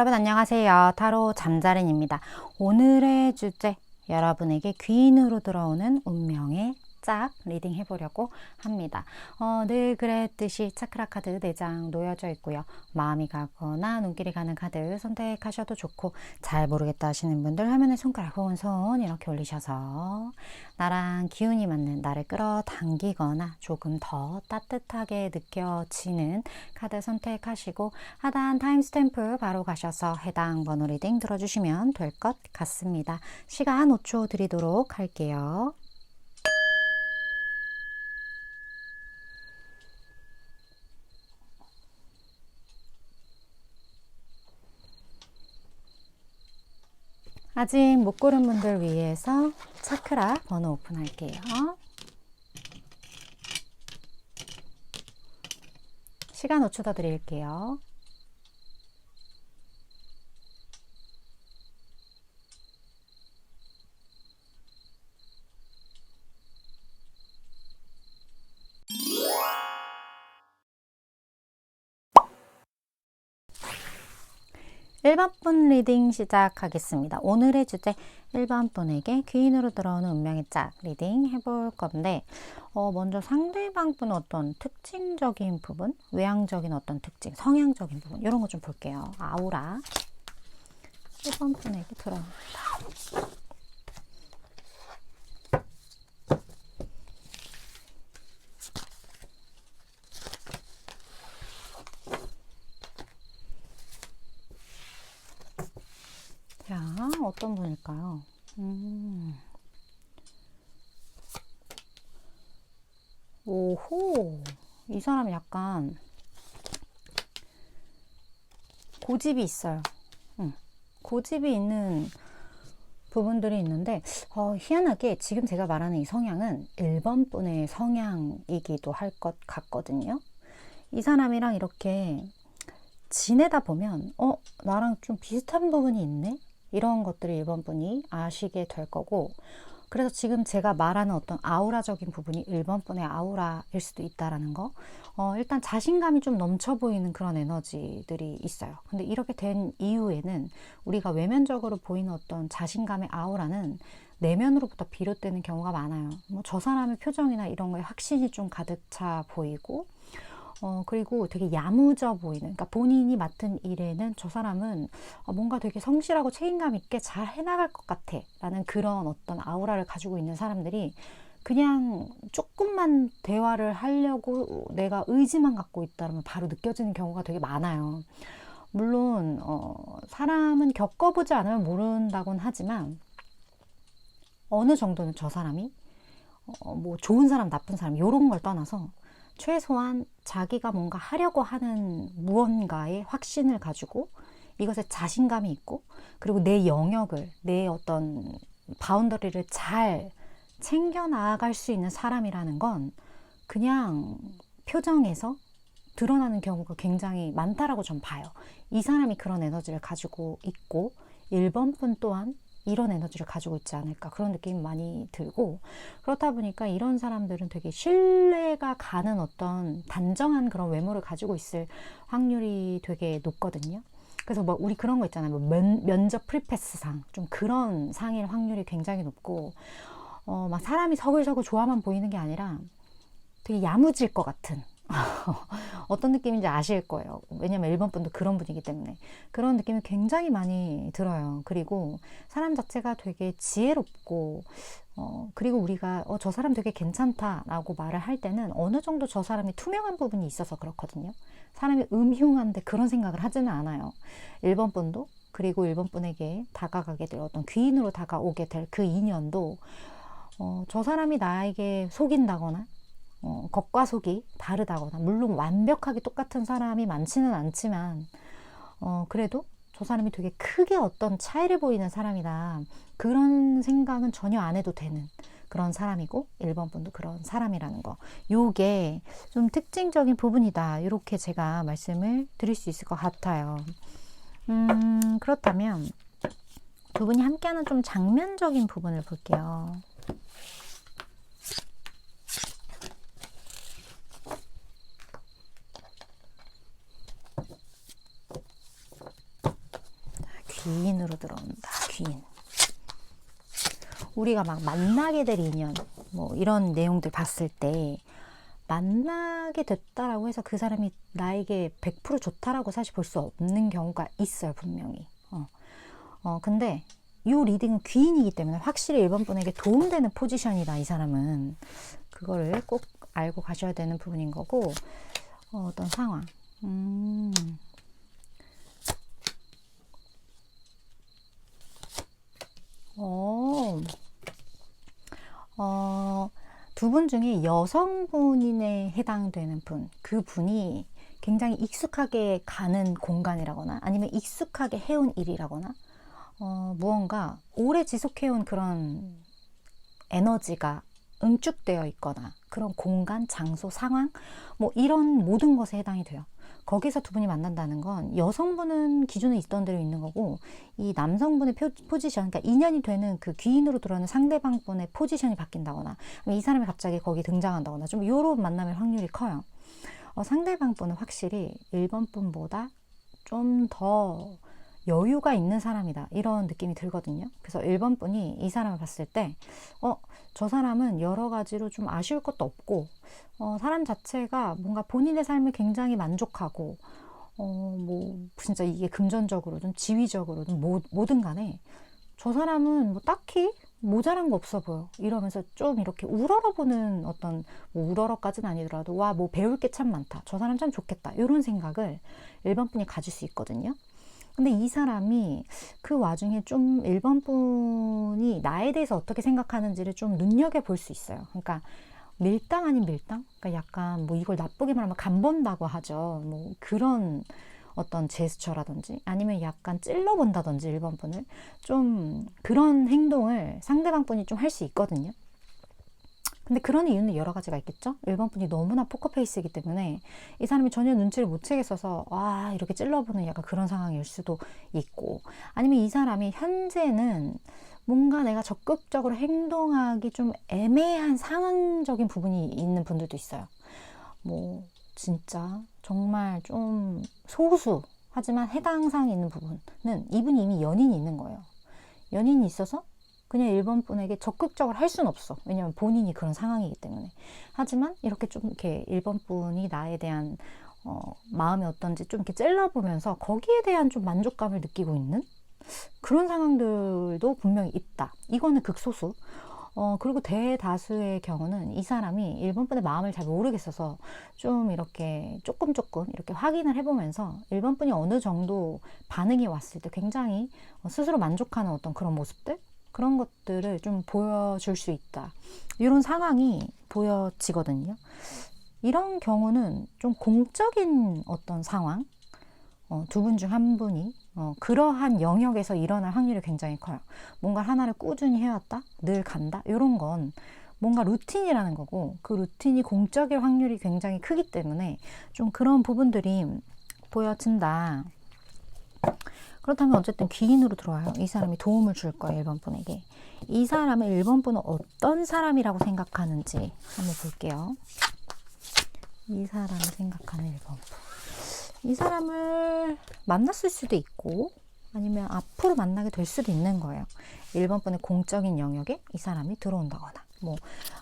여러분 안녕하세요. 타로 잠자린입니다. 오늘의 주제, 여러분에게 귀인으로 들어오는 운명의 짝 리딩 해보려고 합니다. 늘 그랬듯이 차크라 카드 4장 놓여져 있고요. 마음이 가거나 눈길이 가는 카드 선택하셔도 좋고, 잘 모르겠다 하시는 분들 화면에 손가락 혹은 손 이렇게 올리셔서 나랑 기운이 맞는, 나를 끌어당기거나 조금 더 따뜻하게 느껴지는 카드 선택하시고, 하단 타임스탬프 바로 가셔서 해당 번호 리딩 들어주시면 될 것 같습니다. 시간 5초 드리도록 할게요. 아직 못 고른 분들 위해서 차크라 번호 오픈할게요. 시간 5초 더 드릴게요. (1번) 분 리딩 시작하겠습니다. 오늘의 주제, 1번 분에게 귀인으로 들어오는 운명의 짝 리딩 해볼 건데, 먼저 상대방 분의 어떤 특징적인 부분, 외향적인 어떤 특징, 성향적인 부분, 이런 거 좀 볼게요. 아우라 1번 분에게 들어옵니다. 자, 어떤 분일까요? 오호, 이 사람 약간 고집이 있어요. 고집이 있는 부분들이 있는데, 희한하게 지금 제가 말하는 이 성향은 1번 분의 성향이기도 할 것 같거든요. 이 사람이랑 이렇게 지내다 보면 나랑 좀 비슷한 부분이 있네? 이런 것들을 1번 분이 아시게 될 거고, 그래서 지금 제가 말하는 어떤 아우라적인 부분이 1번 분의 아우라일 수도 있다라는 거. 일단 자신감이 좀 넘쳐 보이는 그런 에너지들이 있어요. 근데 이렇게 된 이후에는 우리가 외면적으로 보이는 어떤 자신감의 아우라는 내면으로부터 비롯되는 경우가 많아요. 저 사람의 표정이나 이런 거에 확신이 좀 가득 차 보이고, 그리고 되게 야무져 보이는, 그러니까 본인이 맡은 일에는 저 사람은 뭔가 되게 성실하고 책임감 있게 잘 해나갈 것 같아 라는 그런 어떤 아우라를 가지고 있는 사람들이, 그냥 조금만 대화를 하려고 내가 의지만 갖고 있다면 바로 느껴지는 경우가 되게 많아요. 물론 사람은 겪어보지 않으면 모른다곤 하지만, 어느 정도는 저 사람이 뭐 좋은 사람 나쁜 사람 이런 걸 떠나서 최소한 자기가 뭔가 하려고 하는 무언가에 확신을 가지고, 이것에 자신감이 있고, 그리고 내 영역을, 내 어떤 바운더리를 잘 챙겨 나아갈 수 있는 사람이라는 건 그냥 표정에서 드러나는 경우가 굉장히 많다라고 좀 봐요. 이 사람이 그런 에너지를 가지고 있고, 1번 분 또한 이런 에너지를 가지고 있지 않을까, 그런 느낌이 많이 들고, 그렇다 보니까 이런 사람들은 되게 신뢰가 가는 어떤 단정한 그런 외모를 가지고 있을 확률이 되게 높거든요. 그래서 뭐 우리 그런 거 있잖아요. 뭐 면접 프리패스상, 좀 그런 상일 확률이 굉장히 높고, 막 사람이 서글서글 좋아만 보이는 게 아니라 되게 야무질 것 같은 어떤 느낌인지 아실 거예요. 왜냐면 1번 분도 그런 분이기 때문에 그런 느낌이 굉장히 많이 들어요. 그리고 사람 자체가 되게 지혜롭고, 그리고 우리가 저 사람 되게 괜찮다라고 말을 할 때는 어느 정도 저 사람이 투명한 부분이 있어서 그렇거든요. 사람이 음흉한데 그런 생각을 하지는 않아요. 1번 분도, 그리고 1번 분에게 다가가게 될 어떤 귀인으로 다가오게 될 그 인연도, 저 사람이 나에게 속인다거나 겉과 속이 다르다거나, 물론 완벽하게 똑같은 사람이 많지는 않지만, 그래도 저 사람이 되게 크게 어떤 차이를 보이는 사람이다, 그런 생각은 전혀 안 해도 되는 그런 사람이고, 1번 분도 그런 사람이라는 거, 요게 좀 특징적인 부분이다, 이렇게 제가 말씀을 드릴 수 있을 것 같아요. 그렇다면 두 분이 함께하는 좀 장면적인 부분을 볼게요. 귀인으로 들어온다. 귀인. 우리가 막 만나게 될 인연, 뭐 이런 내용들 봤을 때 만나게 됐다라고 해서 그 사람이 나에게 100% 좋다라고 사실 볼 수 없는 경우가 있어요, 분명히. 근데 이 리딩은 귀인이기 때문에 확실히 1번 분에게 도움되는 포지션이다, 이 사람은. 그거를 꼭 알고 가셔야 되는 부분인 거고, 어떤 상황. 두 분 중에 여성분에 해당되는 분, 그 분이 굉장히 익숙하게 가는 공간이라거나 아니면 익숙하게 해온 일이라거나 무언가 오래 지속해온 그런 에너지가 응축되어 있거나 그런 공간, 장소, 상황 뭐 이런 모든 것에 해당이 돼요. 거기서 두 분이 만난다는 건 여성분은 기존에 있던 대로 있는 거고 이 남성분의 포지션, 그러니까 인연이 되는 그 귀인으로 들어오는 상대방 분의 포지션이 바뀐다거나 이 사람이 갑자기 거기 등장한다거나 좀 이런 만남의 확률이 커요. 상대방 분은 확실히 1번 분보다 좀 더 여유가 있는 사람이다, 이런 느낌이 들거든요. 그래서 1번 분이 이 사람을 봤을 때 저 사람은 여러 가지로 좀 아쉬울 것도 없고 사람 자체가 뭔가 본인의 삶을 굉장히 만족하고 뭐 진짜 이게 금전적으로든 지위적으로든 뭐든 간에 저 사람은 뭐 딱히 모자란 거 없어 보여, 이러면서 좀 이렇게 우러러보는 어떤, 뭐 우러러까지는 아니더라도 와 뭐 배울 게 참 많다, 저 사람 참 좋겠다, 이런 생각을 1번 분이 가질 수 있거든요. 근데 이 사람이 그 와중에 좀 1번 분이 나에 대해서 어떻게 생각하는지를 좀 눈여겨볼 수 있어요. 그러니까 밀당 아닌 밀당? 그러니까 약간 뭐 이걸 나쁘게 말하면 간본다고 하죠. 뭐 그런 어떤 제스처라든지 아니면 약간 찔러본다든지 1번 분을 좀 그런 행동을 상대방 분이 좀 할 수 있거든요. 근데 그런 이유는 여러 가지가 있겠죠. 1번 분이 너무나 포커페이스이기 때문에 이 사람이 전혀 눈치를 못 채겠어서 이렇게 찔러보는 약간 그런 상황일 수도 있고, 아니면 이 사람이 현재는 뭔가 내가 적극적으로 행동하기 좀 애매한 상황적인 부분이 있는 분들도 있어요. 뭐 진짜 정말 좀 소수 하지만 해당 사항이 있는 부분은 이분이 이미 연인이 있는 거예요. 연인이 있어서 그냥 1번 분에게 적극적으로 할 수는 없어. 왜냐면 본인이 그런 상황이기 때문에. 하지만 이렇게 좀 이렇게 1번 분이 나에 대한 마음이 어떤지 좀 이렇게 찔러보면서 거기에 대한 좀 만족감을 느끼고 있는 그런 상황들도 분명히 있다. 이거는 극소수. 그리고 대다수의 경우는 이 사람이 1번 분의 마음을 잘 모르겠어서 좀 이렇게 조금 이렇게 확인을 해보면서 1번 분이 어느 정도 반응이 왔을 때 굉장히 스스로 만족하는 어떤 그런 모습들, 그런 것들을 좀 보여줄 수 있다, 이런 상황이 보여지거든요. 이런 경우는 좀 공적인 어떤 상황, 두 분 중 한 분이 그러한 영역에서 일어날 확률이 굉장히 커요. 뭔가 하나를 꾸준히 해왔다, 늘 간다, 이런 건 뭔가 루틴이라는 거고, 그 루틴이 공적일 확률이 굉장히 크기 때문에 좀 그런 부분들이 보여진다. 그렇다면 어쨌든 귀인으로 들어와요. 이 사람이 도움을 줄 거예요, 1번 분에게. 이 사람을 1번 분은 어떤 사람이라고 생각하는지 한번 볼게요. 이 사람을 생각하는 1번 분. 이 사람을 만났을 수도 있고 아니면 앞으로 만나게 될 수도 있는 거예요. 1번 분의 공적인 영역에 이 사람이 들어온다거나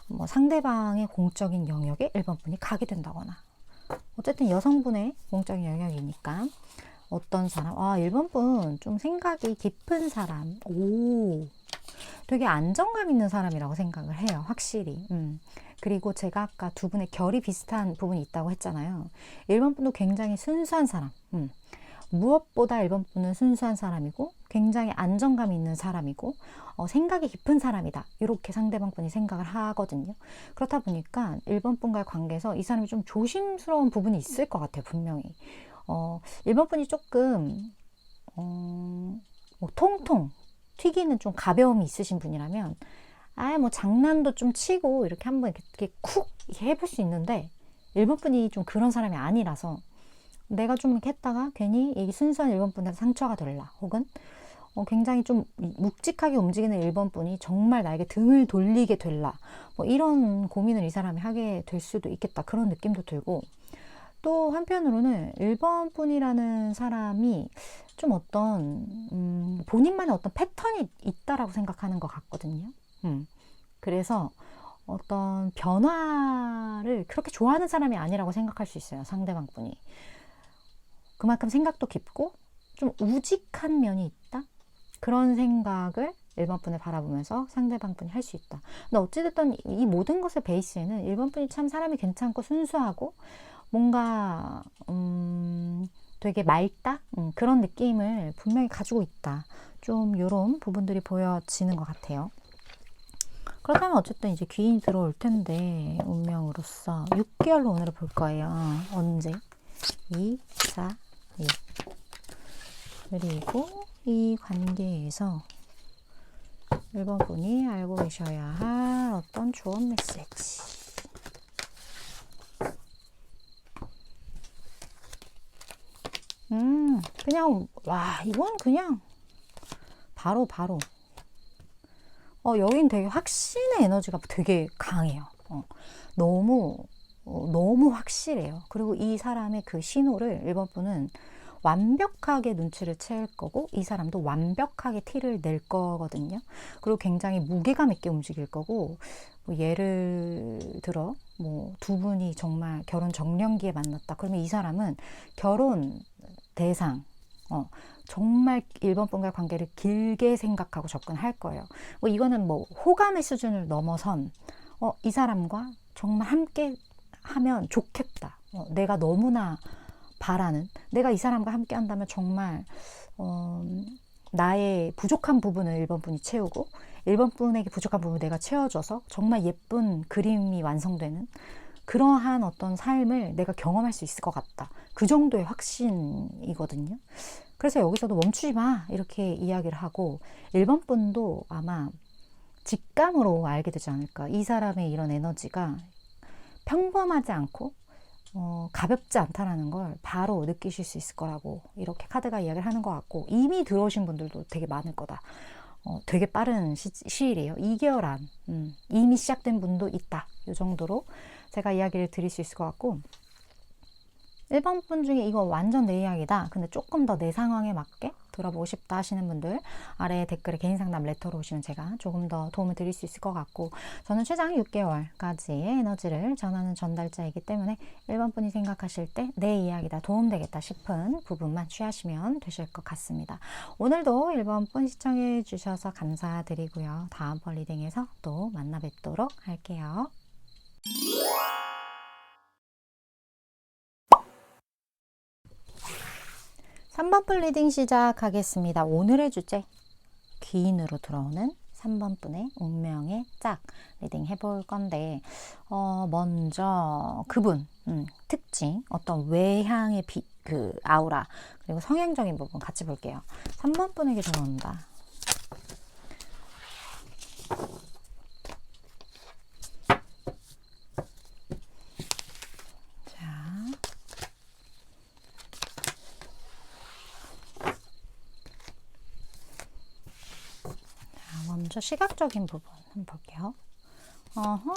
뭐 상대방의 공적인 영역에 1번 분이 가게 된다거나, 어쨌든 여성분의 공적인 영역이니까 어떤 사람, 1번 분 좀 생각이 깊은 사람, 되게 안정감 있는 사람이라고 생각을 해요, 확실히. 그리고 제가 아까 두 분의 결이 비슷한 부분이 있다고 했잖아요. 1번 분도 굉장히 순수한 사람, 무엇보다 1번 분은 순수한 사람이고 굉장히 안정감 있는 사람이고 생각이 깊은 사람이다, 이렇게 상대방 분이 생각을 하거든요. 그렇다 보니까 1번 분과의 관계에서 이 사람이 좀 조심스러운 부분이 있을 것 같아요, 분명히. 1번 분이 조금 뭐 통통 튀기는 좀 가벼움이 있으신 분이라면 뭐 장난도 좀 치고 이렇게 한번 이렇게 쿡 해볼 수 있는데, 1번 분이 좀 그런 사람이 아니라서 내가 좀 이렇게 했다가 괜히 이 순수한 1번 분한테 상처가 될라, 혹은 굉장히 좀 묵직하게 움직이는 1번 분이 정말 나에게 등을 돌리게 될라, 뭐 이런 고민을 이 사람이 하게 될 수도 있겠다, 그런 느낌도 들고, 또 한편으로는 1번 분이라는 사람이 좀 어떤 본인만의 어떤 패턴이 있다라고 생각하는 것 같거든요. 그래서 어떤 변화를 그렇게 좋아하는 사람이 아니라고 생각할 수 있어요. 상대방 분이. 그만큼 생각도 깊고 좀 우직한 면이 있다? 그런 생각을 1번 분을 바라보면서 상대방 분이 할 수 있다. 근데 어찌됐든 이 모든 것의 베이스에는 1번 분이 참 사람이 괜찮고 순수하고 뭔가 되게 맑다? 그런 느낌을 분명히 가지고 있다. 좀 이런 부분들이 보여지는 것 같아요. 그렇다면 어쨌든 이제 귀인이 들어올 텐데 운명으로서 6개월로 오늘을 볼 거예요. 언제? 2, 4, 6. 그리고 이 관계에서 1번 분이 알고 계셔야 할 어떤 조언 메시지. 그냥 와 이건 그냥 바로 여긴 되게 확신의 에너지가 되게 강해요. 너무 확실해요. 그리고 이 사람의 그 신호를 1번 분은 완벽하게 눈치를 채울 거고 이 사람도 완벽하게 티를 낼 거거든요. 그리고 굉장히 무게감 있게 움직일 거고 뭐 예를 들어 뭐 두 분이 정말 결혼 정년기에 만났다. 그러면 이 사람은 결혼 대상 정말 1번 분과의 관계를 길게 생각하고 접근할 거예요. 뭐 이거는 뭐 호감의 수준을 넘어선 이 사람과 정말 함께 하면 좋겠다. 내가 너무나 바라는, 내가 이 사람과 함께 한다면 정말 나의 부족한 부분을 1번 분이 채우고 1번 분에게 부족한 부분을 내가 채워줘서 정말 예쁜 그림이 완성되는 그러한 어떤 삶을 내가 경험할 수 있을 것 같다. 그 정도의 확신이거든요. 그래서 여기서도 멈추지 마 이렇게 이야기를 하고 1번 분도 아마 직감으로 알게 되지 않을까. 이 사람의 이런 에너지가 평범하지 않고 가볍지 않다라는 걸 바로 느끼실 수 있을 거라고 이렇게 카드가 이야기를 하는 것 같고 이미 들어오신 분들도 되게 많을 거다. 되게 빠른 시일이에요. 2개월 안 이미 시작된 분도 있다. 이 정도로 제가 이야기를 드릴 수 있을 것 같고 1번 분 중에 이거 완전 내 이야기다. 근데 조금 더 내 상황에 맞게 들어보고 싶다 하시는 분들 아래 댓글에 개인 상담 레터로 오시면 제가 조금 더 도움을 드릴 수 있을 것 같고 저는 최장 6개월까지의 에너지를 전하는 전달자이기 때문에 1번 분이 생각하실 때 내 이야기다 도움되겠다 싶은 부분만 취하시면 되실 것 같습니다. 오늘도 1번 분 시청해 주셔서 감사드리고요. 다음번 리딩에서 또 만나 뵙도록 할게요. 3번 분 리딩 시작하겠습니다. 오늘의 주제 귀인으로 들어오는 3번 분의 운명의 짝 리딩 해볼 건데 먼저 그분 특징 어떤 외향의 그 아우라 그리고 성향적인 부분 같이 볼게요. 3번 분에게 들어온다. 먼저 시각적인 부분 한번 볼게요. 아하,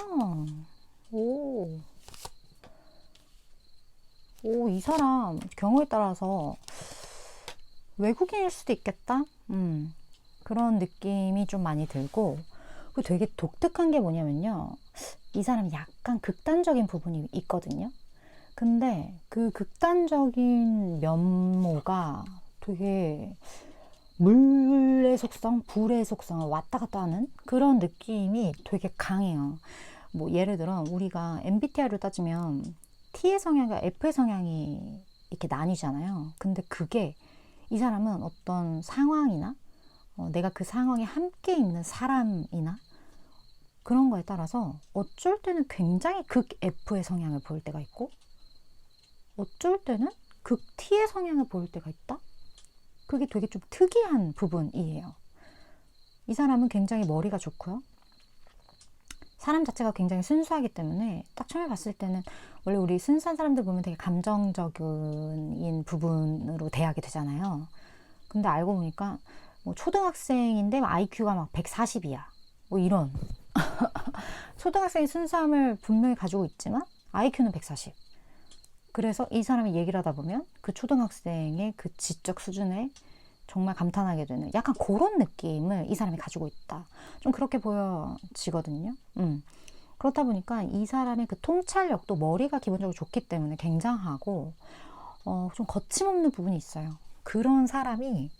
오, 이 사람 경우에 따라서 외국인일 수도 있겠다. 그런 느낌이 좀 많이 들고, 그리고 되게 독특한 게 뭐냐면요. 이 사람이 약간 극단적인 부분이 있거든요. 근데 그 극단적인 면모가 되게 물의 속성, 불의 속성을 왔다 갔다 하는 그런 느낌이 되게 강해요. 뭐 예를 들어 우리가 MBTI를 따지면 T의 성향과 F의 성향이 이렇게 나뉘잖아요. 근데 그게 이 사람은 어떤 상황이나 내가 그 상황에 함께 있는 사람이나 그런 거에 따라서 어쩔 때는 굉장히 극 F의 성향을 보일 때가 있고 어쩔 때는 극 T의 성향을 보일 때가 있다? 그게 되게 좀 특이한 부분이에요. 이 사람은 굉장히 머리가 좋고요. 사람 자체가 굉장히 순수하기 때문에 딱 처음에 봤을 때는 원래 우리 순수한 사람들 보면 되게 감정적인 부분으로 대하게 되잖아요. 근데 알고 보니까 뭐 초등학생인데 IQ가 막 140이야. 뭐 이런. 초등학생이 순수함을 분명히 가지고 있지만 IQ는 140. 그래서 이 사람이 얘기를 하다 보면 그 초등학생의 그 지적 수준에 정말 감탄하게 되는 약간 그런 느낌을 이 사람이 가지고 있다. 좀 그렇게 보여지거든요. 그렇다 보니까 이 사람의 그 통찰력도 머리가 기본적으로 좋기 때문에 굉장하고 좀 거침없는 부분이 있어요. 그런 사람이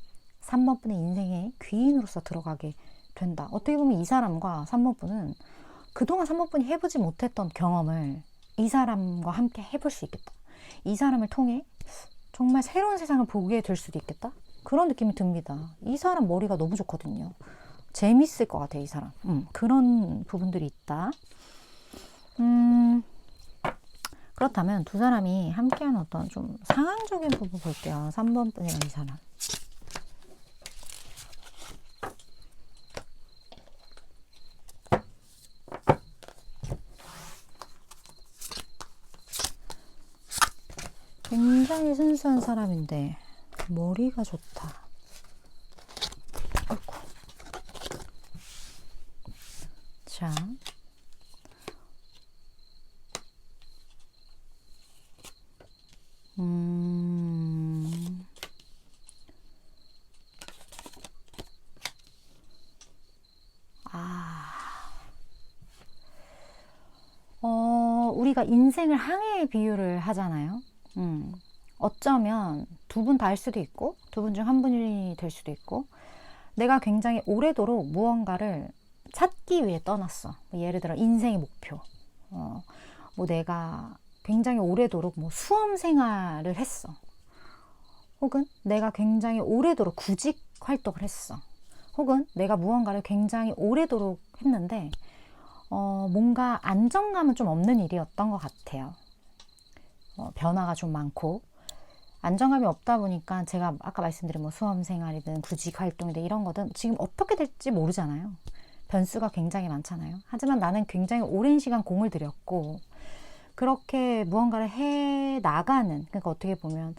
3번 분의 인생의 귀인으로서 들어가게 된다. 어떻게 보면 이 사람과 3번 분은 그동안 3번 분이 해보지 못했던 경험을 이 사람과 함께 해볼 수 있겠다. 이 사람을 통해 정말 새로운 세상을 보게 될 수도 있겠다. 그런 느낌이 듭니다. 이 사람 머리가 너무 좋거든요. 재밌을 것 같아요, 이 사람. 그런 부분들이 있다. 그렇다면 두 사람이 함께하는 어떤 좀 상황적인 부분 볼게요. 3번 분이랑 이 사람. 굉장히 순수한 사람인데 머리가 좋다. 아이고. 자, 우리가 인생을 항해에 비유를 하잖아요. 어쩌면 두 분 다일 수도 있고 두 분 중 한 분이 될 수도 있고 내가 굉장히 오래도록 무언가를 찾기 위해 떠났어. 예를 들어 인생의 목표. 뭐 내가 굉장히 오래도록 뭐 수험 생활을 했어. 혹은 내가 굉장히 오래도록 구직 활동을 했어. 혹은 내가 무언가를 굉장히 오래도록 했는데 뭔가 안정감은 좀 없는 일이었던 것 같아요. 변화가 좀 많고 안정감이 없다 보니까 제가 아까 말씀드린 뭐 수험생활이든 구직 활동이든 이런 거든 지금 어떻게 될지 모르잖아요. 변수가 굉장히 많잖아요. 하지만 나는 굉장히 오랜 시간 공을 들였고 그렇게 무언가를 해 나가는, 그러니까 어떻게 보면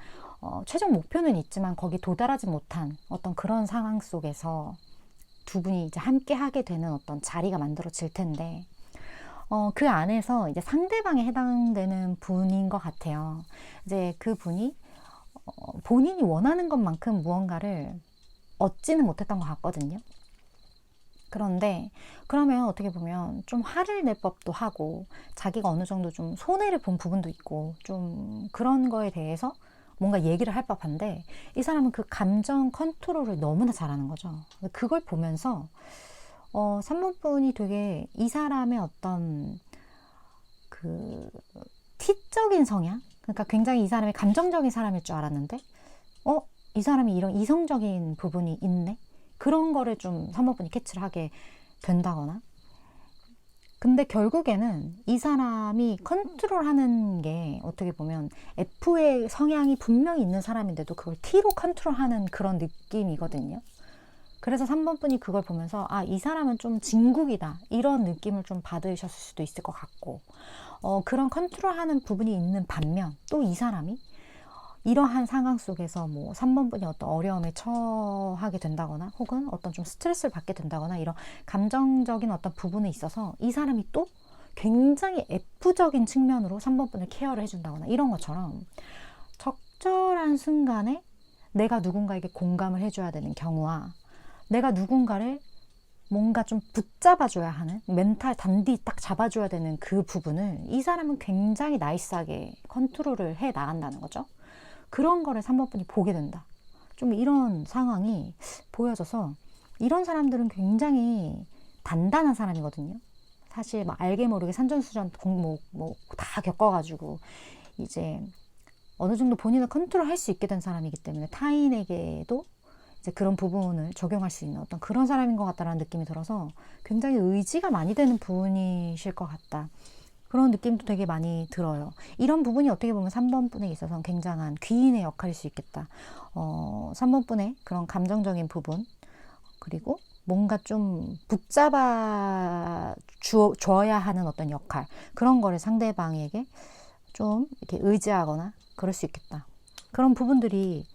최종 목표는 있지만 거기 도달하지 못한 어떤 그런 상황 속에서 두 분이 이제 함께 하게 되는 어떤 자리가 만들어질 텐데 그 안에서 이제 상대방에 해당되는 분인 것 같아요. 이제 그 분이 본인이 원하는 것만큼 무언가를 얻지는 못했던 것 같거든요. 그런데 그러면 어떻게 보면 좀 화를 낼 법도 하고 자기가 어느 정도 좀 손해를 본 부분도 있고 좀 그런 거에 대해서 뭔가 얘기를 할 법한데 이 사람은 그 감정 컨트롤을 너무나 잘하는 거죠. 그걸 보면서 3번 분이 되게 이 사람의 어떤 그 티적인 성향, 그러니까 굉장히 이 사람이 감정적인 사람일 줄 알았는데 이 사람이 이런 이성적인 부분이 있네? 그런 거를 좀 3번 분이 캐치를 하게 된다거나. 근데 결국에는 이 사람이 컨트롤하는 게 어떻게 보면 F의 성향이 분명히 있는 사람인데도 그걸 T로 컨트롤하는 그런 느낌이거든요. 그래서 3번 분이 그걸 보면서 이 사람은 좀 진국이다 이런 느낌을 좀 받으셨을 수도 있을 것 같고 그런 컨트롤하는 부분이 있는 반면 또 이 사람이 이러한 상황 속에서 뭐 3번 분이 어떤 어려움에 처하게 된다거나 혹은 어떤 좀 스트레스를 받게 된다거나 이런 감정적인 어떤 부분에 있어서 이 사람이 또 굉장히 F적인 측면으로 3번 분을 케어를 해준다거나 이런 것처럼 적절한 순간에 내가 누군가에게 공감을 해줘야 되는 경우와 내가 누군가를 뭔가 좀 붙잡아줘야 하는 멘탈 단디 딱 잡아줘야 되는 그 부분을 이 사람은 굉장히 나이스하게 컨트롤을 해 나간다는 거죠. 그런 거를 3번 분이 보게 된다. 좀 이런 상황이 보여져서 이런 사람들은 굉장히 단단한 사람이거든요. 사실 막 알게 모르게 산전수전 공목 뭐 다 겪어가지고 이제 어느 정도 본인을 컨트롤할 수 있게 된 사람이기 때문에 타인에게도 이제 그런 부분을 적용할 수 있는 어떤 그런 사람인 것 같다라는 느낌이 들어서 굉장히 의지가 많이 되는 분이실 것 같다. 그런 느낌도 되게 많이 들어요. 이런 부분이 어떻게 보면 3번 분에 있어서는 굉장한 귀인의 역할일 수 있겠다. 3번 분의 그런 감정적인 부분 그리고 뭔가 좀 붙잡아 줘야 하는 어떤 역할 그런 거를 상대방에게 좀 이렇게 의지하거나 그럴 수 있겠다. 그런 부분들이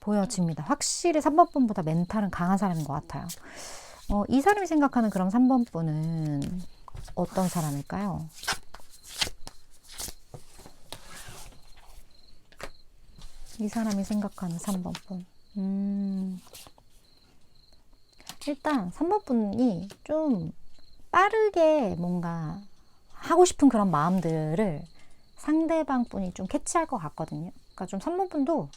보여집니다. 확실히 3번 분보다 멘탈은 강한 사람인 것 같아요. 이 사람이 생각하는 그럼 3번 분은 어떤 사람일까요? 이 사람이 생각하는 3번 분. 일단 3번 분이 좀 빠르게 뭔가 하고 싶은 그런 마음들을 상대방 분이 좀 캐치할 것 같거든요. 그러니까 좀 3번 분도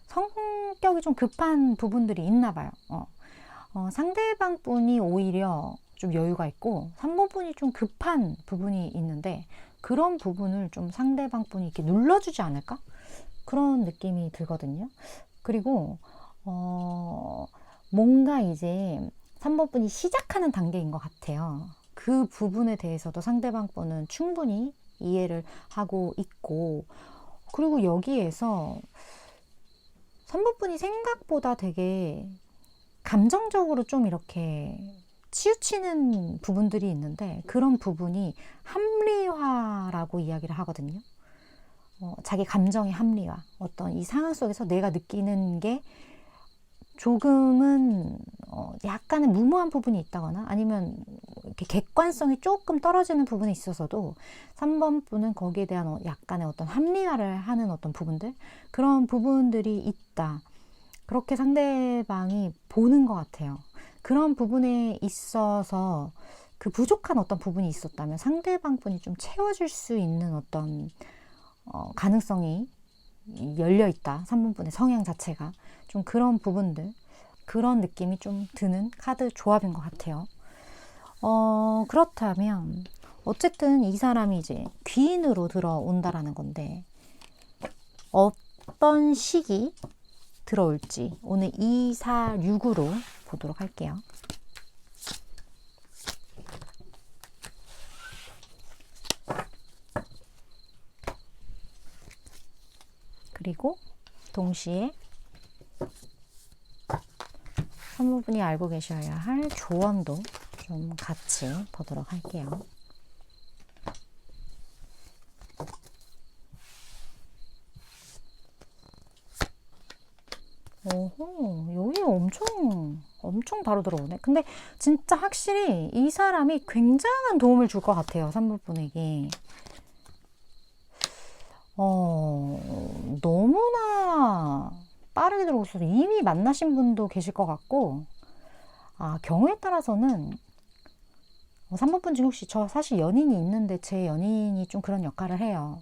성격이 좀 급한 부분들이 있나 봐요. 상대방 분이 오히려 좀 여유가 있고 3번 분이 좀 급한 부분이 있는데 그런 부분을 좀 상대방 분이 이렇게 눌러주지 않을까? 그런 느낌이 들거든요. 그리고 뭔가 이제 3번 분이 시작하는 단계인 것 같아요. 그 부분에 대해서도 상대방 분은 충분히 이해를 하고 있고, 그리고 여기에서 3번 분이 생각보다 되게 감정적으로 좀 이렇게 치우치는 부분들이 있는데 그런 부분이 합리화라고 이야기를 하거든요. 자기 감정의 합리화, 어떤 이 상황 속에서 내가 느끼는 게 조금은 약간의 무모한 부분이 있다거나 아니면 이렇게 객관성이 조금 떨어지는 부분이 있어서도 3번 분은 거기에 대한 약간의 어떤 합리화를 하는 어떤 부분들, 그런 부분들이 있다. 그렇게 상대방이 보는 것 같아요. 그런 부분에 있어서 그 부족한 어떤 부분이 있었다면 상대방 분이 좀 채워줄 수 있는 어떤 가능성이 열려 있다. 3번 분의 성향 자체가 좀 그런 부분들, 그런 느낌이 좀 드는 카드 조합인 것 같아요. 그렇다면 어쨌든 이 사람이 이제 귀인으로 들어온다라는 건데 어떤 시기 들어올지 오늘 2, 4, 6으로 보도록 할게요. 그리고 동시에 3번 분이 알고 계셔야 할 조언도 좀 같이 보도록 할게요. 오호, 여기 엄청 바로 들어오네. 근데 진짜 확실히 이 사람이 굉장한 도움을 줄 것 같아요. 3번 분에게. 너무나 빠르게 들어오고 있어서 이미 만나신 분도 계실 것 같고, 경우에 따라서는 3번 분 중 혹시 저 사실 연인이 있는데 제 연인이 좀 그런 역할을 해요.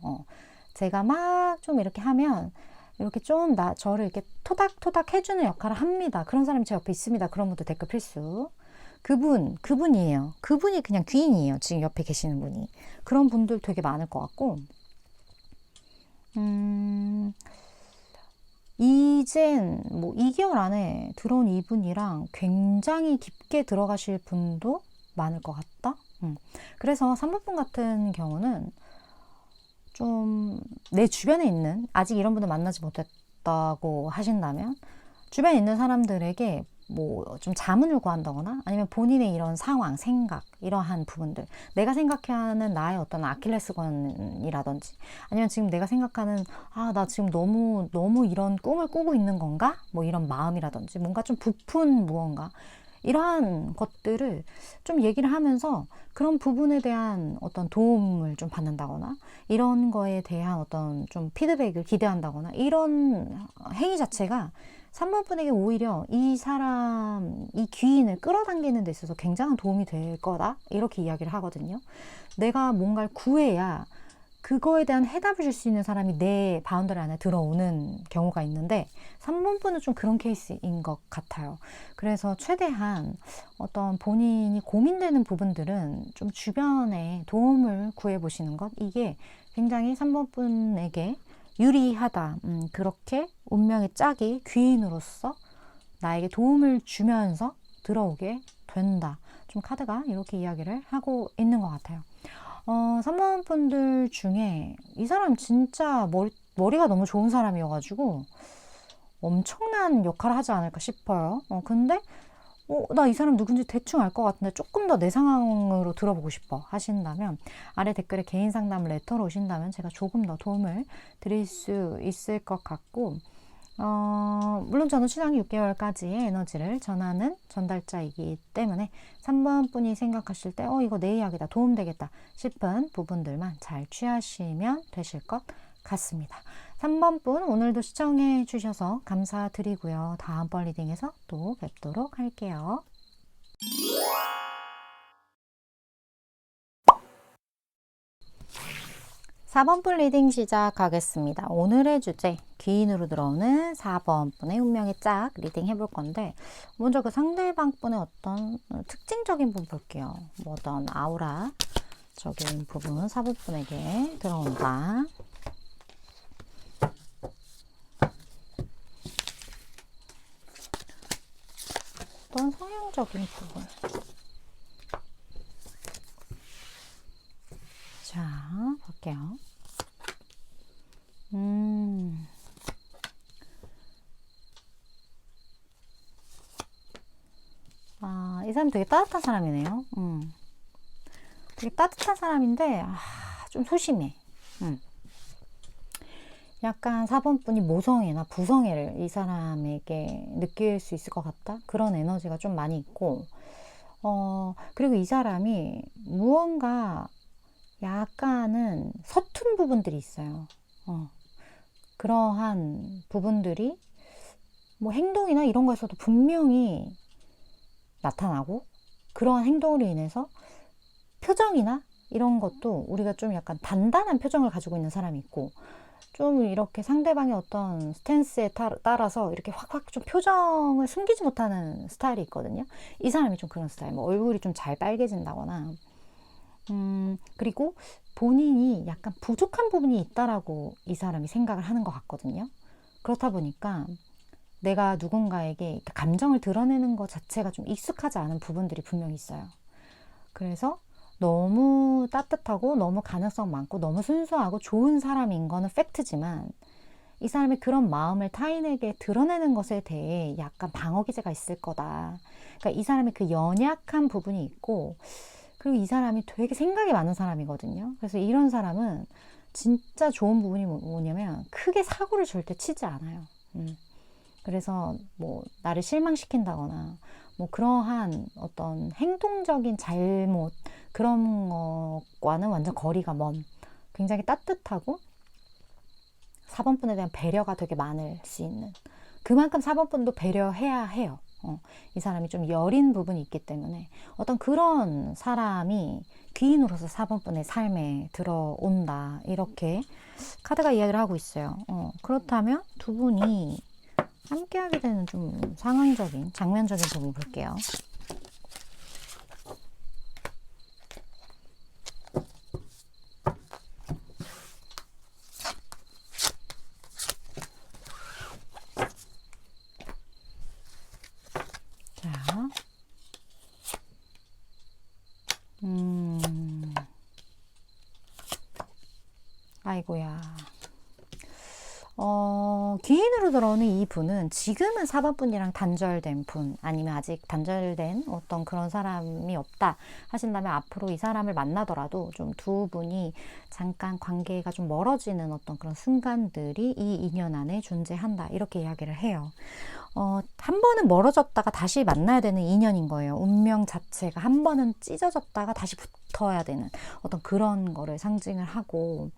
제가 막 좀 이렇게 하면 이렇게 좀 저를 이렇게 토닥토닥 해주는 역할을 합니다. 그런 사람이 제 옆에 있습니다. 그런 분도 댓글 필수. 그분이에요. 그분이 그냥 귀인이에요. 지금 옆에 계시는 분이. 그런 분들 되게 많을 것 같고, 이젠 뭐 2개월 안에 들어온 이분이랑 굉장히 깊게 들어가실 분도 많을 것 같다. 그래서 3번 분 같은 경우는 좀 내 주변에 있는, 아직 이런 분들 만나지 못했다고 하신다면 주변에 있는 사람들에게 뭐 좀 자문을 구한다거나 아니면 본인의 이런 상황, 생각, 이러한 부분들, 내가 생각하는 나의 어떤 아킬레스건이라든지 아니면 지금 내가 생각하는 나 지금 너무 이런 꿈을 꾸고 있는 건가? 뭐 이런 마음이라든지 뭔가 좀 부푼 무언가, 이러한 것들을 좀 얘기를 하면서 그런 부분에 대한 어떤 도움을 좀 받는다거나 이런 거에 대한 어떤 좀 피드백을 기대한다거나 이런 행위 자체가 3번 분에게 오히려 이 귀인을 끌어당기는 데 있어서 굉장한 도움이 될 거다, 이렇게 이야기를 하거든요. 내가 뭔가를 구해야 그거에 대한 해답을 줄 수 있는 사람이 내 바운더리 안에 들어오는 경우가 있는데 3번 분은 좀 그런 케이스인 것 같아요. 그래서 최대한 어떤 본인이 고민되는 부분들은 좀 주변에 도움을 구해보시는 것, 이게 굉장히 3번 분에게 유리하다. 그렇게 운명의 짝이 귀인으로서 나에게 도움을 주면서 들어오게 된다. 좀 카드가 이렇게 이야기를 하고 있는 것 같아요. 3번 분들 중에 이 사람 진짜 머리가 너무 좋은 사람이어가지고 엄청난 역할을 하지 않을까 싶어요. 근데 나 이 사람 누군지 대충 알 것 같은데 조금 더 내 상황으로 들어보고 싶어 하신다면 아래 댓글에 개인 상담 레터로 오신다면 제가 조금 더 도움을 드릴 수 있을 것 같고, 물론 저는 신앙이 6개월까지의 에너지를 전하는 전달자이기 때문에 3번 분이 생각하실 때 이거 내 이야기다, 도움되겠다 싶은 부분들만 잘 취하시면 되실 것 같습니다. 3번 분 오늘도 시청해 주셔서 감사드리고요. 다음번 리딩에서 또 뵙도록 할게요. 4번 분 리딩 시작하겠습니다. 오늘의 주제, 귀인으로 들어오는 4번 분의 운명의 짝 리딩 해볼 건데, 먼저 그 상대방 분의 어떤 특징적인 부분 볼게요. 뭐 어떤 아우라적인 부분 4번 분에게 들어온다. 어떤 성향적인 부분. 자, 볼게요. 이 사람 되게 따뜻한 사람이네요. 되게 따뜻한 사람인데, 좀 소심해. 약간 4번 분이 모성애나 부성애를 이 사람에게 느낄 수 있을 것 같다? 그런 에너지가 좀 많이 있고, 그리고 이 사람이 무언가 약간은 서툰 부분들이 있어요. 그러한 부분들이 뭐 행동이나 이런 거에서도 분명히 나타나고, 그러한 행동으로 인해서 표정이나 이런 것도 우리가 좀 약간 단단한 표정을 가지고 있는 사람이 있고, 좀 이렇게 상대방의 어떤 스탠스에 따라서 이렇게 확확 좀 표정을 숨기지 못하는 스타일이 있거든요. 이 사람이 좀 그런 스타일. 뭐 얼굴이 좀 잘 빨개진다거나, 그리고 본인이 약간 부족한 부분이 있다라고 이 사람이 생각을 하는 것 같거든요. 그렇다 보니까 내가 누군가에게 감정을 드러내는 것 자체가 좀 익숙하지 않은 부분들이 분명히 있어요. 그래서 너무 따뜻하고 너무 가능성 많고 너무 순수하고 좋은 사람인 거는 팩트지만, 이 사람의 그런 마음을 타인에게 드러내는 것에 대해 약간 방어 기제가 있을 거다. 그러니까 이 사람의 그 연약한 부분이 있고, 그리고 이 사람이 되게 생각이 많은 사람이거든요. 그래서 이런 사람은 진짜 좋은 부분이 뭐냐면 크게 사고를 절대 치지 않아요. 그래서 뭐 나를 실망시킨다거나 뭐 그러한 어떤 행동적인 잘못, 그런 것과는 완전 거리가 먼, 굉장히 따뜻하고 4번 분에 대한 배려가 되게 많을 수 있는, 그만큼 4번 분도 배려해야 해요. 이 사람이 좀 여린 부분이 있기 때문에 어떤 그런 사람이 귀인으로서 4번 분의 삶에 들어온다, 이렇게 카드가 이야기를 하고 있어요. 그렇다면 두 분이 함께하게 되는 좀 상황적인, 장면적인 부분 볼게요. 자, 아이고야. 귀인으로 들어오는 이 분은 지금은 4번 분이랑 단절된 분, 아니면 아직 단절된 어떤 그런 사람이 없다 하신다면, 앞으로 이 사람을 만나더라도 좀 두 분이 잠깐 관계가 좀 멀어지는 어떤 그런 순간들이 이 인연 안에 존재한다, 이렇게 이야기를 해요. 한 번은 멀어졌다가 다시 만나야 되는 인연인 거예요. 운명 자체가 한 번은 찢어졌다가 다시 붙어야 되는 어떤 그런 거를 상징을 하고,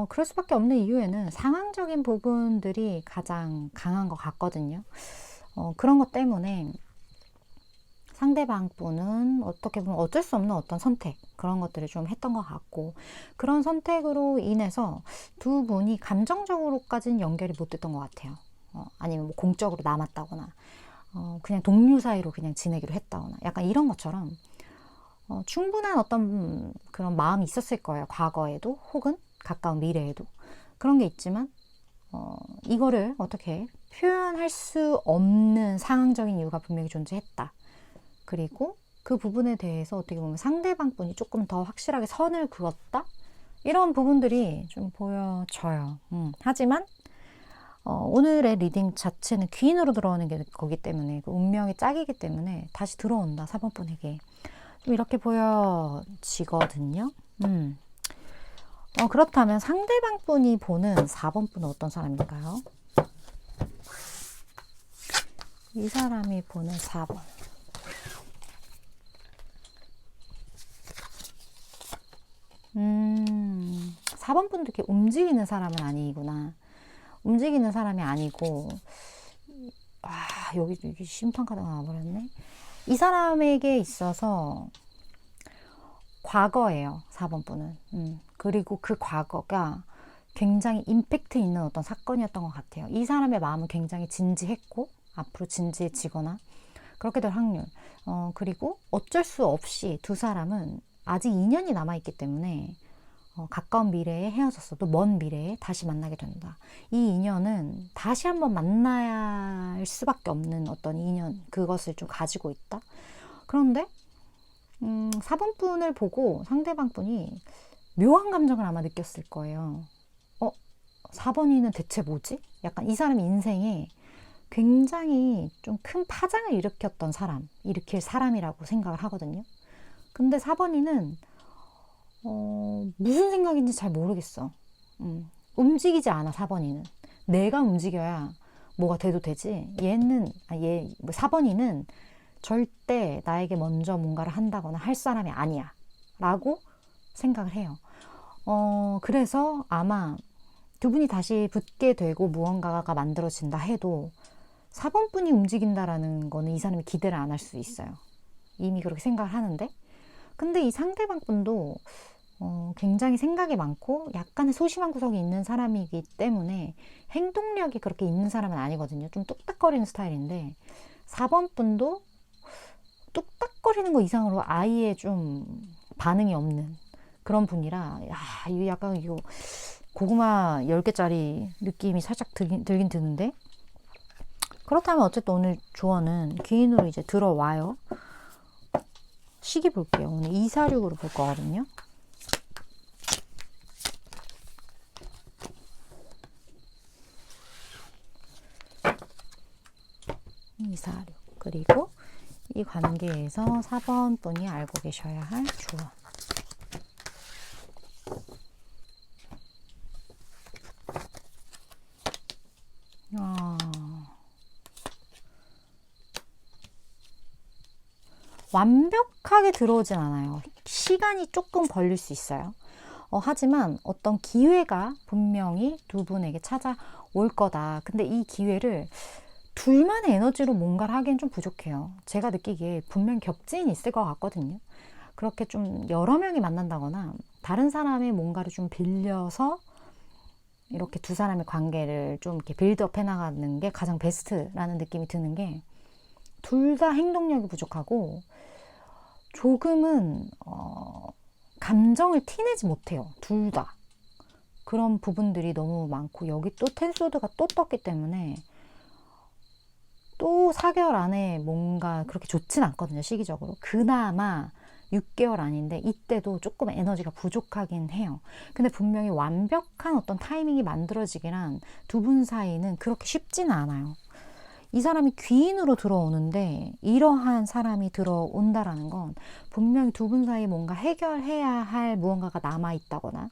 그럴 수밖에 없는 이유에는 상황적인 부분들이 가장 강한 것 같거든요. 그런 것 때문에 상대방 분은 어떻게 보면 어쩔 수 없는 어떤 선택, 그런 것들을 좀 했던 것 같고, 그런 선택으로 인해서 두 분이 감정적으로까지는 연결이 못 됐던 것 같아요. 아니면 뭐 공적으로 남았다거나, 그냥 동료 사이로 그냥 지내기로 했다거나, 약간 이런 것처럼 충분한 어떤 그런 마음이 있었을 거예요. 과거에도 혹은 가까운 미래에도. 그런 게 있지만 이거를 어떻게 표현할 수 없는 상황적인 이유가 분명히 존재했다. 그리고 그 부분에 대해서 어떻게 보면 상대방 분이 조금 더 확실하게 선을 그었다? 이런 부분들이 좀 보여져요. 하지만 오늘의 리딩 자체는 귀인으로 들어오는 게 거기 때문에, 그 운명의 짝이기 때문에 다시 들어온다, 4번 분에게. 좀 이렇게 보여지거든요. 그렇다면 상대방 분이 보는 4번 분은 어떤 사람일까요? 이 사람이 보는 4번. 4번 분도 이렇게 움직이는 사람은 아니구나. 움직이는 사람이 아니고, 여기 심판 카드가 나와버렸네. 이 사람에게 있어서 과거예요, 4번 분은. 그리고 그 과거가 굉장히 임팩트 있는 어떤 사건이었던 것 같아요. 이 사람의 마음은 굉장히 진지했고, 앞으로 진지해지거나, 그렇게 될 확률. 그리고 어쩔 수 없이 두 사람은 아직 인연이 남아있기 때문에 가까운 미래에 헤어졌어도 먼 미래에 다시 만나게 된다. 이 인연은 다시 한번 만나야 할 수밖에 없는 어떤 인연, 그것을 좀 가지고 있다. 그런데 4번 분을 보고 상대방 분이 묘한 감정을 아마 느꼈을 거예요. 4번이는 대체 뭐지? 약간 이 사람의 인생에 굉장히 좀 큰 파장을 일으킬 사람이라고 생각을 하거든요. 근데 4번이는 무슨 생각인지 잘 모르겠어. 움직이지 않아, 4번이는. 내가 움직여야 뭐가 돼도 되지. 4번이는 절대 나에게 먼저 뭔가를 한다거나 할 사람이 아니야. 라고 생각을 해요. 그래서 아마 두 분이 다시 붙게 되고 무언가가 만들어진다 해도 4번 분이 움직인다라는 거는 이 사람이 기대를 안 할 수 있어요. 이미 그렇게 생각을 하는데. 근데 이 상대방 분도 굉장히 생각이 많고 약간의 소심한 구석이 있는 사람이기 때문에 행동력이 그렇게 있는 사람은 아니거든요. 좀 뚝딱거리는 스타일인데 4번 분도 뚝딱거리는 거 이상으로 아예 좀 반응이 없는 그런 분이라 이거 약간 이거 고구마 10개짜리 느낌이 살짝 들긴 드는데, 그렇다면 어쨌든 오늘 조언은 귀인으로 이제 들어와요. 시기 볼게요. 오늘 246으로 볼 거거든요. 246. 그리고 이 관계에서 4번 분이 알고 계셔야 할 조언. 완벽하게 들어오진 않아요. 시간이 조금 걸릴 수 있어요. 하지만 어떤 기회가 분명히 두 분에게 찾아올 거다. 근데 이 기회를 둘만의 에너지로 뭔가를 하기엔 좀 부족해요. 제가 느끼기에 분명 겹지는 있을 것 같거든요. 그렇게 좀 여러 명이 만난다거나 다른 사람의 뭔가를 좀 빌려서 이렇게 두 사람의 관계를 좀 이렇게 빌드업 해나가는 게 가장 베스트라는 느낌이 드는 게, 둘 다 행동력이 부족하고 조금은 감정을 티내지 못해요. 둘 다. 그런 부분들이 너무 많고, 여기 또 텐소드가 또 떴기 때문에 또 4개월 안에 뭔가 그렇게 좋진 않거든요. 시기적으로. 그나마 6개월 아닌데 이때도 조금 에너지가 부족하긴 해요. 근데 분명히 완벽한 어떤 타이밍이 만들어지기란 두 분 사이는 그렇게 쉽지는 않아요. 이 사람이 귀인으로 들어오는데 이러한 사람이 들어온다라는 건 분명히 두 분 사이에 뭔가 해결해야 할 무언가가 남아있다거나,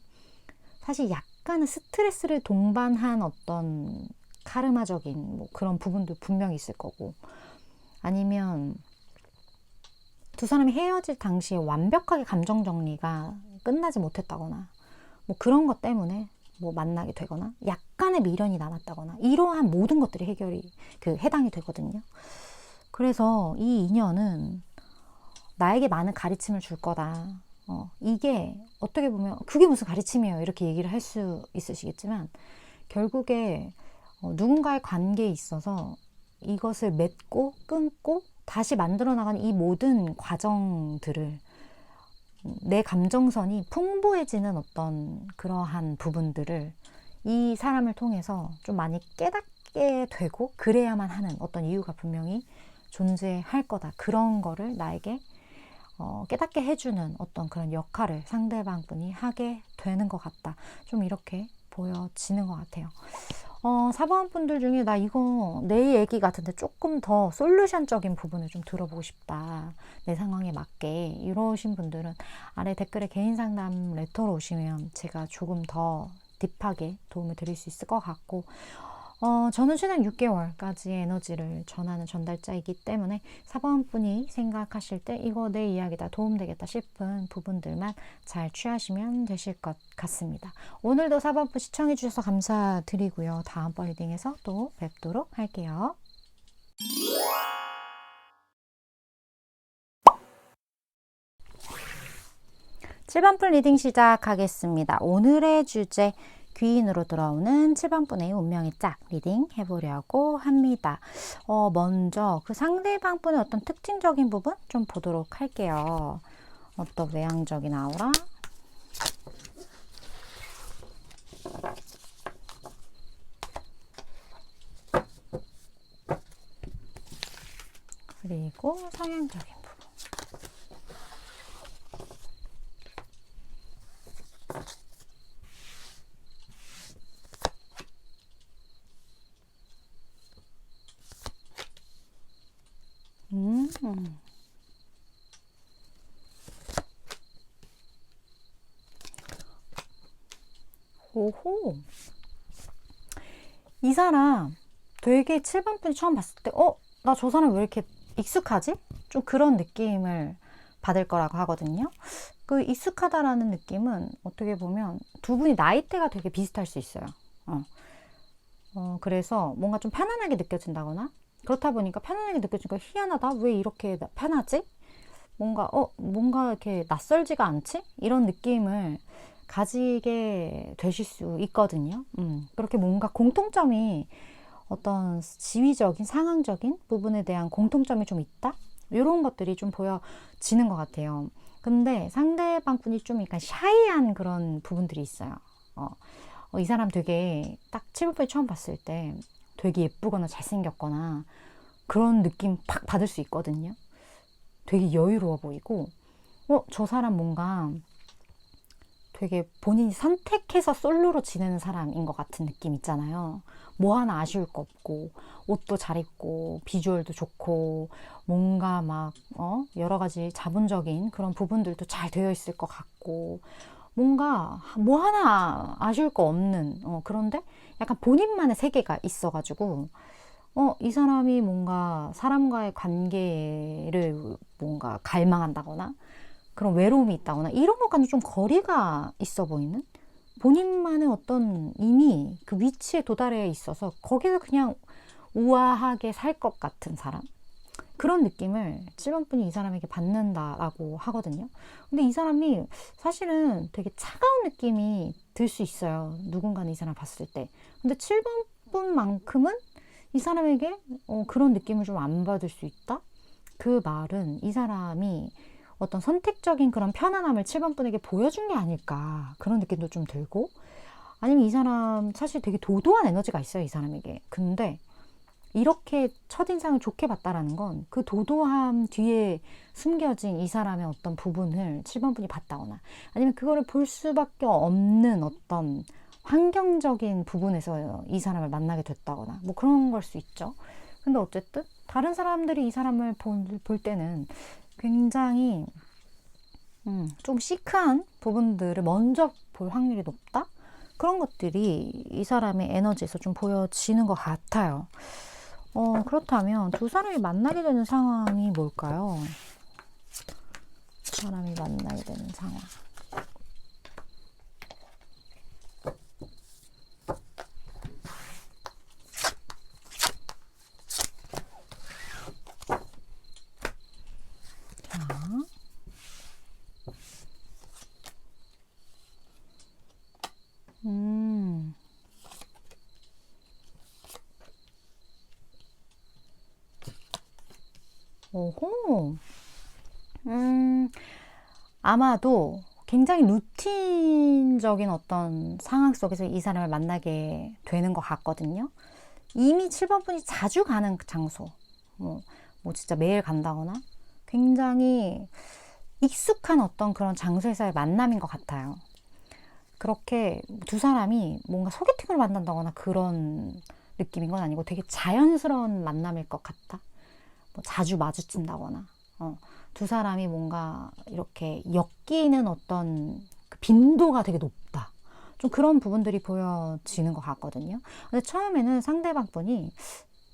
사실 약간은 스트레스를 동반한 어떤 카르마적인 뭐 그런 부분도 분명히 있을 거고, 아니면 두 사람이 헤어질 당시에 완벽하게 감정 정리가 끝나지 못했다거나 뭐 그런 것 때문에 뭐 만나게 되거나 약간의 미련이 남았다거나, 이러한 모든 것들이 해당이 되거든요. 그래서 이 인연은 나에게 많은 가르침을 줄 거다. 이게 어떻게 보면 그게 무슨 가르침이에요 이렇게 얘기를 할 수 있으시겠지만, 결국에 누군가의 관계에 있어서 이것을 맺고 끊고 다시 만들어 나가는 이 모든 과정들을, 내 감정선이 풍부해지는 어떤 그러한 부분들을 이 사람을 통해서 좀 많이 깨닫게 되고 그래야만 하는 어떤 이유가 분명히 존재할 거다. 그런 거를 나에게 깨닫게 해주는 어떤 그런 역할을 상대방 분이 하게 되는 것 같다. 좀 이렇게 보여지는 것 같아요. 4번 분들 중에 나 이거 내 얘기 같은데 조금 더 솔루션적인 부분을 좀 들어보고 싶다, 내 상황에 맞게, 이러신 분들은 아래 댓글에 개인 상담 레터로 오시면 제가 조금 더 딥하게 도움을 드릴 수 있을 것 같고, 저는 최대 6개월까지의 에너지를 전하는 전달자이기 때문에 4번 분이 생각하실 때 이거 내 이야기다 도움되겠다 싶은 부분들만 잘 취하시면 되실 것 같습니다. 오늘도 4번 분 시청해 주셔서 감사드리고요. 다음번 리딩에서 또 뵙도록 할게요. 7번 분 리딩 시작하겠습니다. 오늘의 주제 귀인으로 들어오는 7번 분의 운명의 짝 리딩 해보려고 합니다. 먼저 그 상대방 분의 어떤 특징적인 부분 좀 보도록 할게요. 어떤 외향적인 아우라, 그리고 성향적인 부분. 오호. 이 사람 되게 7번 분이 처음 봤을 때, 나 저 사람 왜 이렇게 익숙하지? 좀 그런 느낌을 받을 거라고 하거든요. 그 익숙하다라는 느낌은 어떻게 보면 두 분이 나이대가 되게 비슷할 수 있어요. 그래서 뭔가 좀 편안하게 느껴진다거나, 그렇다 보니까 편안하게 느껴지니까 희한하다? 왜 이렇게 편하지? 뭔가 이렇게 낯설지가 않지? 이런 느낌을 가지게 되실 수 있거든요. 그렇게 뭔가 공통점이 어떤 지위적인, 상황적인 부분에 대한 공통점이 좀 있다? 이런 것들이 좀 보여지는 것 같아요. 근데 상대방 분이 좀 약간 샤이한 그런 부분들이 있어요. 이 사람 되게 딱 7분에 처음 봤을 때 되게 예쁘거나 잘생겼거나 그런 느낌 팍 받을 수 있거든요. 되게 여유로워 보이고, 저 사람 뭔가 되게 본인이 선택해서 솔로로 지내는 사람인 것 같은 느낌 있잖아요. 뭐 하나 아쉬울 거 없고, 옷도 잘 입고, 비주얼도 좋고, 뭔가 막, 여러 가지 자본적인 그런 부분들도 잘 되어 있을 것 같고, 뭔가 뭐 하나 아쉬울 거 없는, 그런데 약간 본인만의 세계가 있어가지고, 이 사람이 뭔가 사람과의 관계를 뭔가 갈망한다거나, 그런 외로움이 있다거나 이런 것과는 좀 거리가 있어 보이는, 본인만의 어떤 이미 그 위치에 도달해 있어서 거기서 그냥 우아하게 살 것 같은 사람, 그런 느낌을 7번 분이 이 사람에게 받는다라고 하거든요. 근데 이 사람이 사실은 되게 차가운 느낌이 들 수 있어요, 누군가는 이 사람 봤을 때. 근데 7번 분만큼은 이 사람에게 그런 느낌을 좀 안 받을 수 있다? 그 말은 이 사람이 어떤 선택적인 그런 편안함을 7번 분에게 보여준 게 아닐까, 그런 느낌도 좀 들고, 아니면 이 사람 사실 되게 도도한 에너지가 있어요, 이 사람에게. 근데 이렇게 첫인상을 좋게 봤다라는 건 그 도도함 뒤에 숨겨진 이 사람의 어떤 부분을 7번 분이 봤다거나, 아니면 그거를 볼 수밖에 없는 어떤 환경적인 부분에서 이 사람을 만나게 됐다거나, 뭐 그런 걸 수 있죠. 근데 어쨌든 다른 사람들이 이 사람을 볼 때는 굉장히 좀 시크한 부분들을 먼저 볼 확률이 높다? 그런 것들이 이 사람의 에너지에서 좀 보여지는 것 같아요. 그렇다면 두 사람이 만나게 되는 상황이 뭘까요? 두 사람이 만나게 되는 상황. 오호. 아마도 굉장히 루틴적인 어떤 상황 속에서 이 사람을 만나게 되는 것 같거든요. 이미 7번 분이 자주 가는 장소, 뭐 진짜 매일 간다거나 굉장히 익숙한 어떤 그런 장소에서의 만남인 것 같아요. 그렇게 두 사람이 뭔가 소개팅을 만난다거나 그런 느낌인 건 아니고 되게 자연스러운 만남일 것 같다. 뭐 자주 마주친다거나, 두 사람이 뭔가 이렇게 엮이는 어떤 그 빈도가 되게 높다. 좀 그런 부분들이 보여지는 것 같거든요. 근데 처음에는 상대방 분이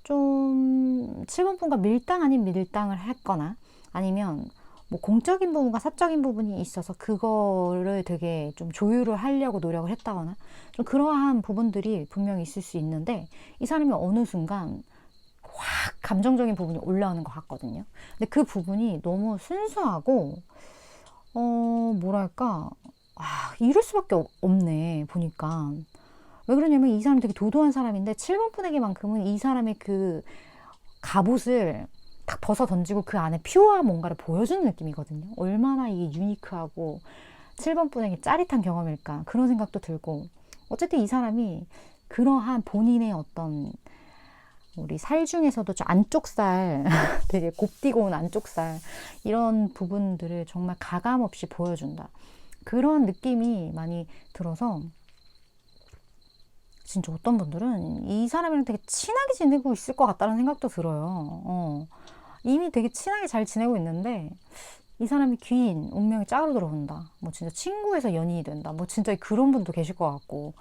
좀 7번 분과 밀당 아닌 밀당을 했거나 아니면 뭐 공적인 부분과 사적인 부분이 있어서 그거를 되게 좀 조율을 하려고 노력을 했다거나 좀 그러한 부분들이 분명히 있을 수 있는데 이 사람이 어느 순간 확 감정적인 부분이 올라오는 것 같거든요. 근데 그 부분이 너무 순수하고 뭐랄까 이럴 수밖에 없네 보니까. 왜 그러냐면 이 사람이 되게 도도한 사람인데 7번 분에게만큼은 이 사람의 그 갑옷을 딱 벗어 던지고 그 안에 퓨어한 뭔가를 보여주는 느낌이거든요. 얼마나 이게 유니크하고 7번 분에게 짜릿한 경험일까 그런 생각도 들고 어쨌든 이 사람이 그러한 본인의 어떤 우리 살 중에서도 좀 안쪽 살 되게 곱디고 온 안쪽 살 이런 부분들을 정말 가감없이 보여준다. 그런 느낌이 많이 들어서 진짜 어떤 분들은 이 사람이랑 되게 친하게 지내고 있을 것 같다는 생각도 들어요. 이미 되게 친하게 잘 지내고 있는데 이 사람이 귀인, 운명이 짝으로 들어온다. 뭐 진짜 친구에서 연인이 된다. 뭐 진짜 그런 분도 계실 것 같고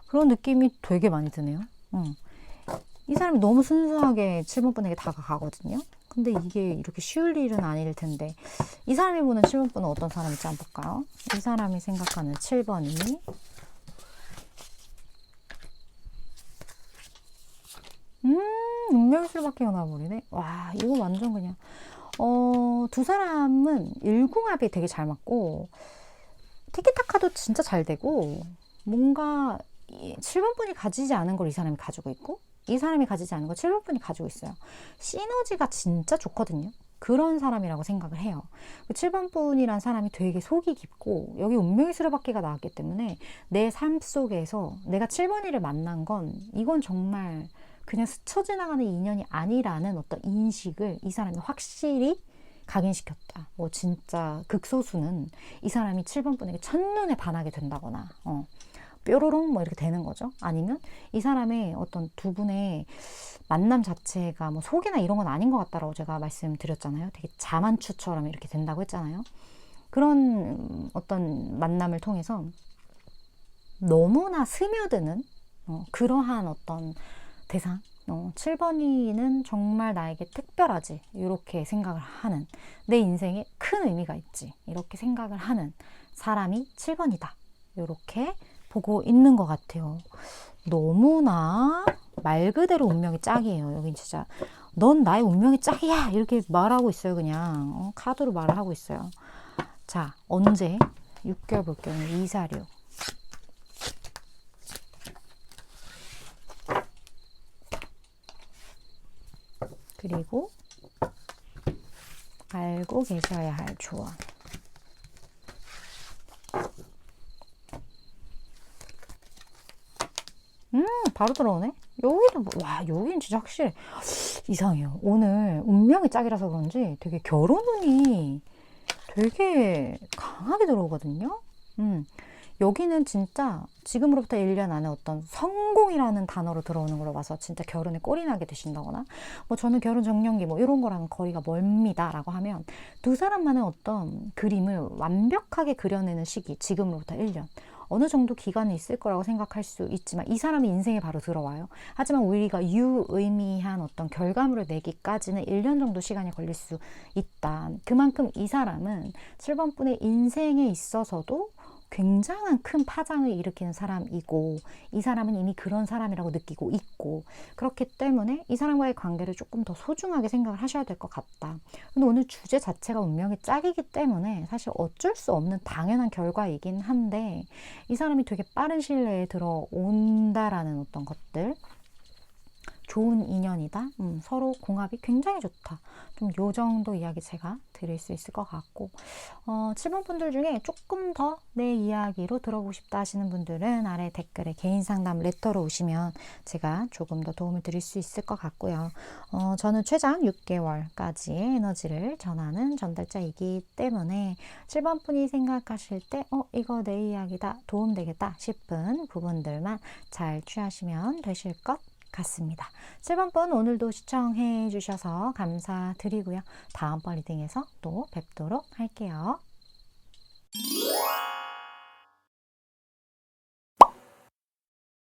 그런 느낌이 되게 많이 드네요. 이 사람이 너무 순수하게 7번 분에게 다가가거든요. 근데 이게 이렇게 쉬울 일은 아닐 텐데 이 사람이 보는 7번 분은 어떤 사람일지 한번 볼까요? 이 사람이 생각하는 7번이 운명의 술밖에 나와버리네. 와 이거 완전 그냥 두 사람은 일궁합이 되게 잘 맞고 티키타카도 진짜 잘 되고 뭔가 7번 분이 가지지 않은 걸 이 사람이 가지고 있고 이 사람이 가지지 않은 걸 7번 분이 가지고 있어요. 시너지가 진짜 좋거든요. 그런 사람이라고 생각을 해요. 7번 분이란 사람이 되게 속이 깊고 여기 운명의 수레바퀴가 나왔기 때문에 내 삶 속에서 내가 7번이를 만난 건 이건 정말 그냥 스쳐 지나가는 인연이 아니라는 어떤 인식을 이 사람이 확실히 각인시켰다. 뭐 진짜 극소수는 이 사람이 7번 분에게 첫눈에 반하게 된다거나 뾰로롱 뭐 이렇게 되는 거죠. 아니면 이 사람의 어떤 두 분의 만남 자체가 뭐 속이나 이런 건 아닌 것 같다라고 제가 말씀드렸잖아요. 되게 자만추처럼 이렇게 된다고 했잖아요. 그런 어떤 만남을 통해서 너무나 스며드는 그러한 어떤 대상 7번이는 정말 나에게 특별하지 이렇게 생각을 하는 내 인생에 큰 의미가 있지 이렇게 생각을 하는 사람이 7번이다 이렇게 보고 있는 것 같아요. 너무나 말 그대로 운명의 짝이에요. 여긴 진짜 넌 나의 운명의 짝이야 이렇게 말하고 있어요. 그냥 카드로 말을 하고 있어요. 자 언제 6개월 볼게요. 2, 4, 6 그리고 알고 계셔야 할 조언. 바로 들어오네. 여기도 와 여기는 진짜 확실히 이상해요. 오늘 운명의 짝이라서 그런지 되게 결혼운이 되게 강하게 들어오거든요. 여기는 진짜 지금으로부터 1년 안에 어떤 성공이라는 단어로 들어오는 걸로 봐서 진짜 결혼에 꼴이 나게 되신다거나 뭐 저는 결혼 정년기 뭐 이런 거랑 거리가 멀습니다 라고 하면 두 사람만의 어떤 그림을 완벽하게 그려내는 시기 지금으로부터 1년 어느 정도 기간이 있을 거라고 생각할 수 있지만 이 사람이 인생에 바로 들어와요. 하지만 우리가 유의미한 어떤 결과물을 내기까지는 1년 정도 시간이 걸릴 수 있다. 그만큼 이 사람은 7번 분의 인생에 있어서도 굉장한 큰 파장을 일으키는 사람이고 이 사람은 이미 그런 사람이라고 느끼고 있고 그렇기 때문에 이 사람과의 관계를 조금 더 소중하게 생각을 하셔야 될 것 같다. 근데 오늘 주제 자체가 운명의 짝이기 때문에 사실 어쩔 수 없는 당연한 결과이긴 한데 이 사람이 되게 빠른 시일 내에 들어온다라는 어떤 것들 좋은 인연이다. 서로 궁합이 굉장히 좋다. 좀 요 정도 이야기 제가 드릴 수 있을 것 같고 7번 분들 중에 조금 더 내 이야기로 들어보고 싶다 하시는 분들은 아래 댓글에 개인 상담 레터로 오시면 제가 조금 더 도움을 드릴 수 있을 것 같고요. 저는 최장 6개월까지의 에너지를 전하는 전달자이기 때문에 7번 분이 생각하실 때 이거 내 이야기다 도움되겠다 싶은 부분들만 잘 취하시면 되실 것 같습니다. 7번 분 오늘도 시청해 주셔서 감사드리고요. 다음번 리딩에서 또 뵙도록 할게요.